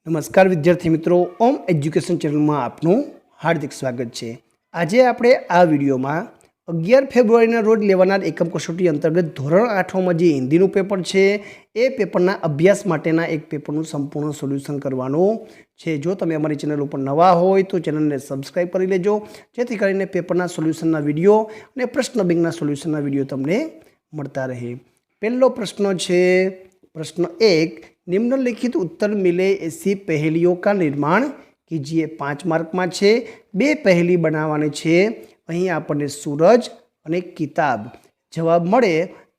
नमस्कार विद्यार्थी मित्रों, ओम एज्युकेशन चैनल में आपनु हार्दिक स्वागत है। आज आपणे आ विडियो में 11 फेब्रुआरी रोज लेवानार एकम कसोटी अंतर्गत धोरण 8 में जो हिंदी पेपर है ए पेपरना अभ्यास माटेना एक पेपरનું संपूर्ण सोल्यूशन करवानुं छे। जो तमे अमारी चेनल पर नवा होय तो चेनल ने सब्सक्राइब करी लेजो, जेथी करीने पेपरना सोल्यूशनना विडियो अने प्रश्न बेंकना सोल्यूशनना विडियो तमने मळता रहे। पहलो प्रश्न है, प्रश्न 1, निम्नलिखित उत्तर मिले ऐसी पहेलियों का निर्माण कीजिए। 5 मार्क में है, 2 पहेली बनावानी है। अहीं आपने सूरज और किताब जवाब मळे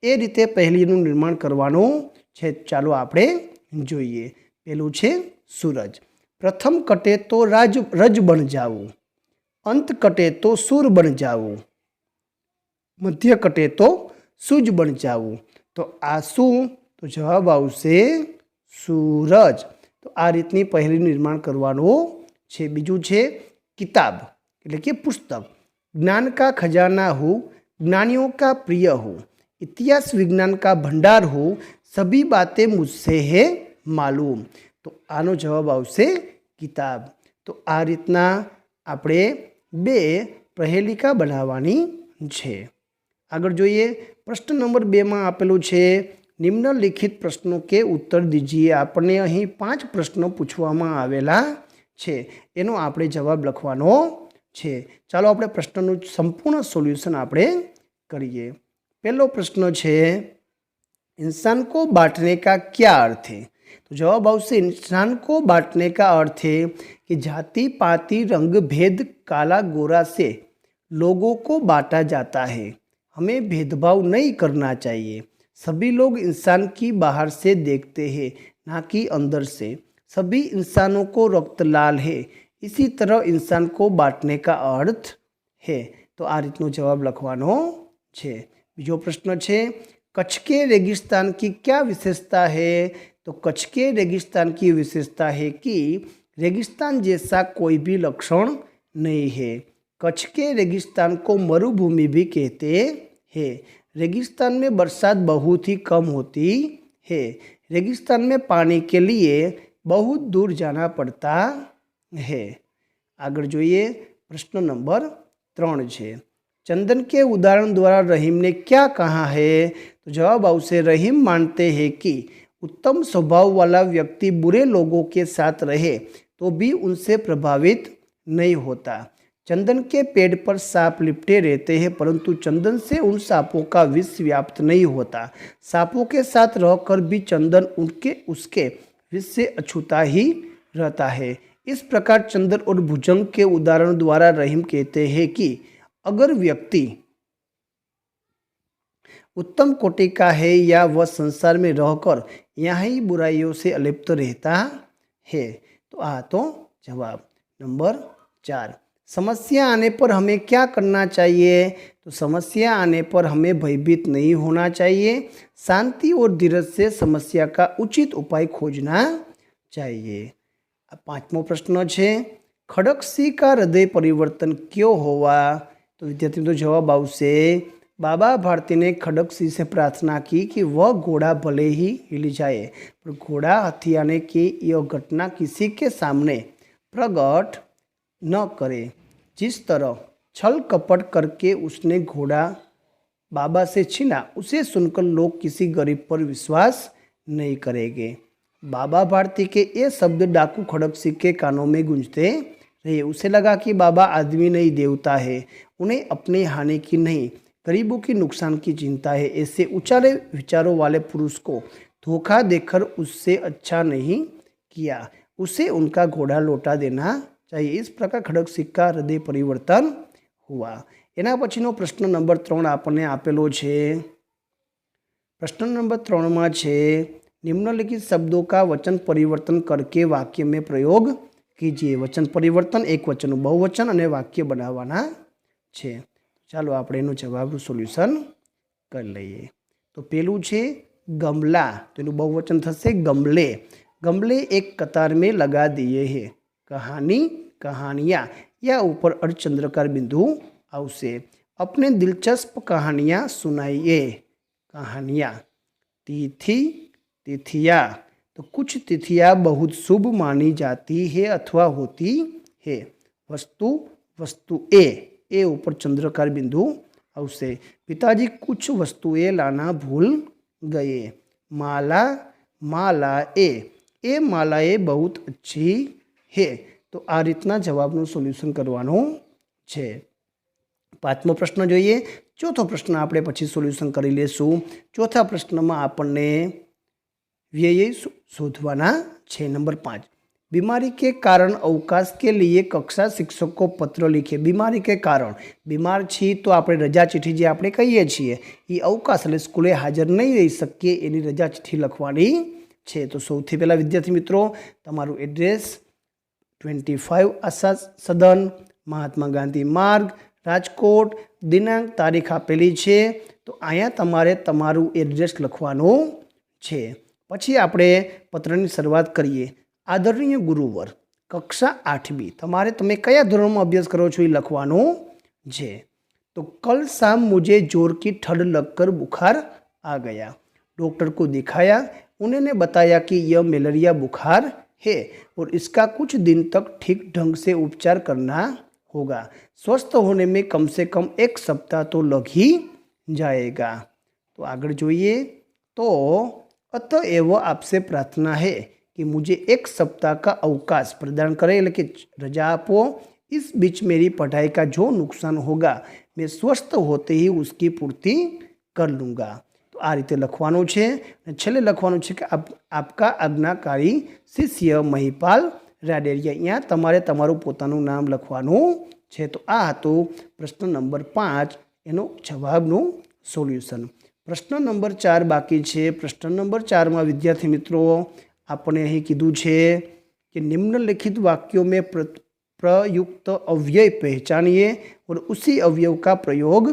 ए रीते पहेलीनुं निर्माण करवानुं छे। चालो आपणे जोईए। पहेलुं छे सूरज। प्रथम कटे तो रज बन जावुं, अंत कटे तो सूर बन जावुं, मध्य कटे तो सूज बन जावुं। तो आ शुं? तो जवाब आवशे सूरज। तो आ रीतनी पहेली निर्माण करवानुं छे। बीजू छे किताब એટલે કે પુસ્તક। ज्ञान का खजाना हूँ, ज्ञानियों का प्रिय हूँ, इतिहास विज्ञान का भंडार हूँ, सभी बातें मुझसे है मालूम। तो आनो जवाब आवशे किताब। तो आ रीतना आपणे 2 पहेलिका बनावानी छे। आगळ जोईए। प्रश्न नंबर 2 में आपेलू छे, निम्नलिखित प्रश्नों के उत्तर दीजिए। आपने अहीं 5 प्रश्नों पूछवामां आवेला छे, एनो आपणे जवाब लखवानो छे। चालो आपणे प्रश्ननुं संपूर्ण सोल्यूशन आपणे करीए। पहलो प्रश्न छे, इंसान को बांटने का क्या अर्थ है? तो जवाब आवशे इंसान को बांटने का अर्थ है कि जाति पाति रंग भेद काला गोरा से लोगों को बांटा जाता है। हमें भेदभाव नहीं करना चाहिए। सभी लोग इंसान की बाहर से देखते हैं, ना कि अंदर से। सभी इंसानों को रक्त लाल है, इसी तरह इंसान को बांटने का अर्थ है। तो आ रीतनो जवाब लखवानो छे। बीजो प्रश्न छे, कच्छ के रेगिस्तान की क्या विशेषता है? तो कच्छ के रेगिस्तान की विशेषता है कि रेगिस्तान जैसा कोई भी लक्षण नहीं है। कच्छ के रेगिस्तान को मरुभूमि भी कहते हैं। रेगिस्तान में बरसात बहुत ही कम होती है। रेगिस्तान में पानी के लिए बहुत दूर जाना पड़ता है। आगे जोईए। प्रश्न नंबर 3 है, चंदन के उदाहरण द्वारा रहीम ने क्या कहा है? तो जवाब आवशे रहीम मानते हैं कि उत्तम स्वभाव वाला व्यक्ति बुरे लोगों के साथ रहे तो भी उनसे प्रभावित नहीं होता। चंदन के पेड़ पर सांप लिपटे रहते हैं, परंतु चंदन से उन सांपों का विष व्याप्त नहीं होता। सांपों के साथ रहकर भी चंदन उसके विष से अछूता ही रहता है। इस प्रकार चंदन और भुजंग के उदाहरण द्वारा रहीम कहते हैं कि अगर व्यक्ति उत्तम कोटि का है या वह संसार में रहकर यहाँ ही बुराइयों से अलिप्त रहता है। तो आ तो जवाब। नंबर 4, समस्या आने पर हमें क्या करना चाहिए? तो समस्या आने पर हमें भयभीत नहीं होना चाहिए। शांति और धीरज से समस्या का उचित उपाय खोजना चाहिए। 5मो प्रश्न है, खड़कसी का हृदय परिवर्तन क्यों हुआ? तो विद्यार्थी तो जवाब आवशे, बाबा भारती ने खड़कसी से प्रार्थना की कि वह घोड़ा भले ही हिल जाए, पर घोड़ा हथियाने की यह घटना किसी के सामने प्रकट न करे। जिस तरह छल कपट करके उसने घोड़ा बाबा से छीना, उसे सुनकर लोग किसी गरीब पर विश्वास नहीं करेंगे। बाबा भारती के ये शब्द डाकू खड़कसी के कानों में गूंजते रहे। उसे लगा कि बाबा आदमी नहीं देवता है, उन्हें अपनी हानि की नहीं गरीबों की नुकसान की चिंता है। ऐसे ऊंचाले विचारों वाले पुरुष को धोखा देकर उससे अच्छा नहीं किया, उसे उनका घोड़ा लौटा देना चाहिए। इस प्रकार खड़कसी का हृदय परिवर्तन हुआ। एना पछीनो प्रश्न नंबर 3 आपने आपेलो छे। प्रश्न नंबर 3 में छे, निम्नलिखित शब्दों का वचन परिवर्तन करके वाक्य में प्रयोग कीजिए। वचन परिवर्तन, एक वचन बहुवचन अने वाक्य बनावाना छे। चालो आपणे एनो जवाबનું सोल्यूशन कर लईए। तो पेलू छे गमला, तो एनुं बहुवचन थशे गमले। गमले एक कतार में लगा दिए हैं। कहानी, कहानियाँ, या ऊपर अर्धचंद्रकार बिंदु आवशे। अपने दिलचस्प कहानियाँ सुनाइए। कहानियाँ। तिथि, तिथिया, तो कुछ तिथियां बहुत शुभ मानी जाती है अथवा होती है। वस्तु वस्तु ए ऊपर चंद्रकार बिंदु आवशे। पिताजी कुछ वस्तुएं लाना भूल गए। माला माला ए मालाएं बहुत अच्छी है। तो आ रीतना जवाबનું સોલ્યુશન કરવાનું છે। પાંચમો પ્રશ્ન જોઈએ। ચોથો પ્રશ્ન આપણે પછી સોલ્યુશન કરી લેશું। ચોથા પ્રશ્નમાં આપણને व्यय शोधवाना छे। नंबर 5, बीमारी के कारण अवकाश के लिए कक्षा शिक्षक को पत्र लिखे। बीमारी के कारण बीमार छी तो आपणे रजा चिठ्ठी जे आपणे कहीए छीए ए अवकाश એટલે સ્કૂલે હાજર નહીં રહી શકીએ એની રજા चिठ्ठी લખવાની છે। તો સૌથી પહેલાં વિદ્યાર્થી મિત્રો તમારું એડ્રેસ 25 આશા સદન, મહાત્મા ગાંધી માર્ગ, રાજકોટ, દિનાંક તારીખ આપેલી છે। તો અહીંયા તમારે તમારું એડ્રેસ લખવાનું છે। પછી આપણે પત્રની શરૂઆત કરીએ। आदरणीय गुरुवर कक्षा 8बी तमारे तमे कया धोरण में अभ्यास करो छो लखवानुं छे। तो कल शाम मुझे जोर की ठंड लगकर बुखार आ गया। डॉक्टर को दिखाया, उन्होंने बताया कि यह मलेरिया बुखार है और इसका कुछ दिन तक ठीक ढंग से उपचार करना होगा। स्वस्थ होने में कम से कम 1 सप्ताह तो लग ही जाएगा। तो आगे जोइए। तो अतएव आपसे प्रार्थना है कि मुझे 1 सप्ताह का अवकाश प्रदान करें, એટલે કે रजा आपो। इस बीच मेरी पढ़ाई का जो नुकसान होगा मैं स्वस्थ होते ही उसकी पूर्ति कर लूँगा। तो आ रीते लखवानुं छे। छेल्ले लखवानुं छे कि आपका आज्ञाकारी शिष्य महिपाल राडेरिया। अहींया तमारे तमारुं पोतानुं नाम लखवानुं छे। तो आ हतुं प्रश्न नंबर 5 एनो जवाबनुं सोल्यूशन। प्रश्न नंबर 4 बाकी छे। प्रश्न नंबर 4 में विद्यार्थी मित्रों आपने अहीं कीधुं छे कि निम्नलिखित वाक्यों में प्रयुक्त अव्यय पहचानिए और उसी अवयव का प्रयोग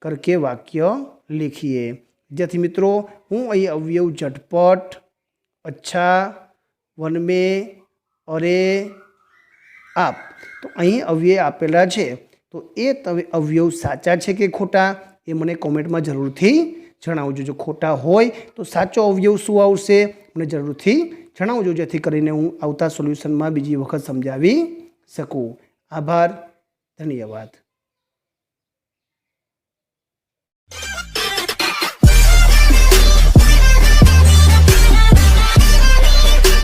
करके वाक्य लिखिए। विद्यार्थी मित्रों हूँ अहीं अवयव झटपट, अच्छा, वन में, अरे, आप, तो अहीं अव्यय आपेला छे। तो ए अवयव साचा छे के खोटा ए मने कॉमेंट में जरूरथी जणावजो। जो खोटा होय तो साचो अवयव शुं आवशे મને જરૂરથી જણાવજો, જેથી કરીને હું આવતા સોલ્યુશનમાં બીજી વખત સમજાવી શકું। આભાર, ધન્યવાદ।